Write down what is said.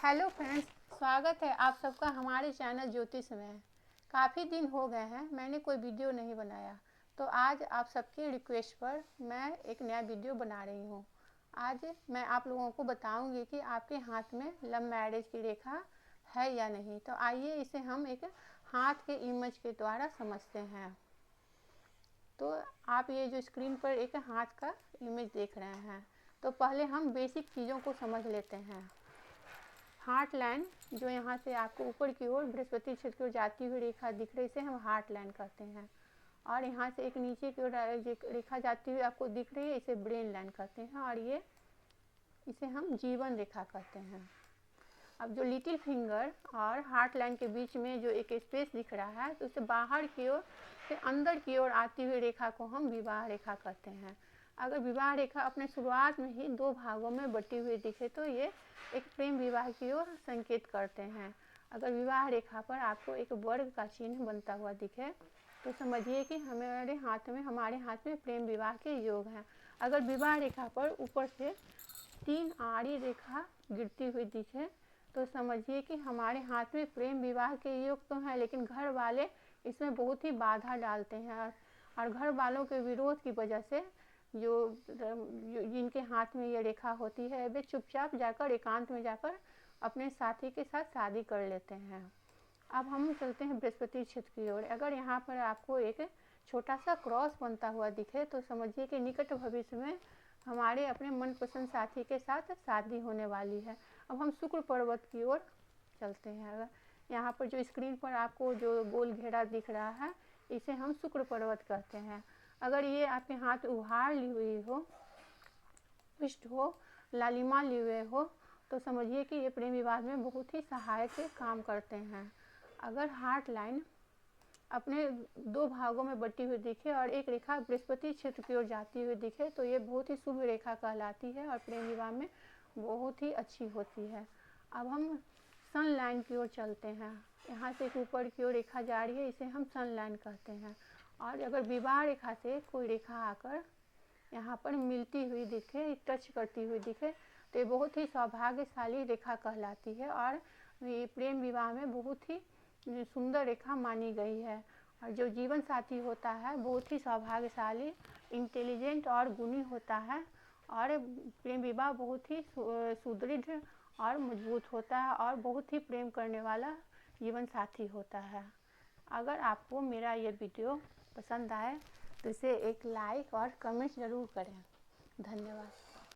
Hello friends, स्वागत है आप सबका हमारे चैनल ज्योतिष में। काफ़ी दिन हो गए हैं मैंने कोई वीडियो नहीं बनाया, तो आज आप सबके रिक्वेस्ट पर मैं एक नया वीडियो बना रही हूँ। आज मैं आप लोगों को बताऊंगी कि आपके हाथ में लव मैरिज की रेखा है या नहीं। तो आइए इसे हम एक हाथ के इमेज के द्वारा समझते हैं। तो आप ये जो स्क्रीन पर एक हाथ का इमेज देख रहे हैं, तो पहले हम बेसिक चीज़ों को समझ लेते हैं। हार्ट लाइन जो यहाँ से आपको ऊपर की ओर बृहस्पति क्षेत्र की ओर जाती हुई रेखा दिख रही, इसे हम हार्ट लाइन कहते हैं। और यहाँ से एक नीचे की ओर रेखा जाती हुई आपको दिख रही है, इसे ब्रेन लाइन कहते हैं। और ये इसे हम जीवन रेखा कहते हैं। अब जो लिटिल फिंगर और हार्ट लाइन के बीच में जो एक स्पेस दिख रहा है, तो उसे बाहर की ओर से अंदर की ओर आती हुई रेखा को हम विवाह रेखा कहते हैं। अगर विवाह रेखा अपने शुरुआत में ही दो भागों में बटी हुई दिखे तो ये एक प्रेम विवाह की ओर संकेत करते हैं। अगर विवाह रेखा पर आपको एक वर्ग का चिन्ह बनता हुआ दिखे तो समझिए कि हमारे हाथ में प्रेम विवाह के योग हैं। अगर विवाह रेखा पर ऊपर से 3 आड़ी रेखा गिरती हुई दिखे तो समझिए कि हमारे हाथ में प्रेम विवाह के योग तो हैं, लेकिन घर वाले इसमें बहुत ही बाधा डालते हैं। और घर वालों के विरोध की वजह से जिनके हाथ में ये रेखा होती है, वे चुपचाप जाकर एकांत में जाकर अपने साथी के साथ शादी कर लेते हैं। अब हम चलते हैं बृहस्पति क्षेत्र की ओर। अगर यहाँ पर आपको एक छोटा सा क्रॉस बनता हुआ दिखे तो समझिए कि निकट भविष्य में हमारे अपने मनपसंद साथी के साथ शादी होने वाली है। अब हम शुक्र पर्वत की ओर चलते हैं। अगर यहाँ पर जो स्क्रीन पर आपको जो गोल घेरा दिख रहा है, इसे हम शुक्र पर्वत कहते हैं। अगर ये आपके हाथ उभार ली हुई हो, पुष्ट हो, लालिमा ली हुए हो, तो समझिए कि ये प्रेम विवाह में बहुत ही सहायक काम करते हैं। अगर हार्ट लाइन अपने दो भागों में बटी हुई दिखे और एक रेखा बृहस्पति क्षेत्र की ओर जाती हुई दिखे तो ये बहुत ही शुभ रेखा कहलाती है और प्रेम विवाह में बहुत ही अच्छी होती है। अब हम सन लाइन की ओर चलते हैं। यहाँ से एक ऊपर की ओर रेखा जा रही है, इसे हम सन लाइन कहते हैं। और अगर विवाह रेखा से कोई रेखा आकर यहाँ पर मिलती हुई दिखे, टच करती हुई दिखे, तो ये बहुत ही सौभाग्यशाली रेखा कहलाती है और ये प्रेम विवाह में बहुत ही सुंदर रेखा मानी गई है। और जो जीवन साथी होता है बहुत ही सौभाग्यशाली, इंटेलिजेंट और गुणी होता है और प्रेम विवाह बहुत ही सुदृढ़ और मजबूत होता है और बहुत ही प्रेम करने वाला जीवन साथी होता है। अगर आपको मेरा ये वीडियो पसंद आए तो इसे एक लाइक और कमेंट ज़रूर करें। धन्यवाद।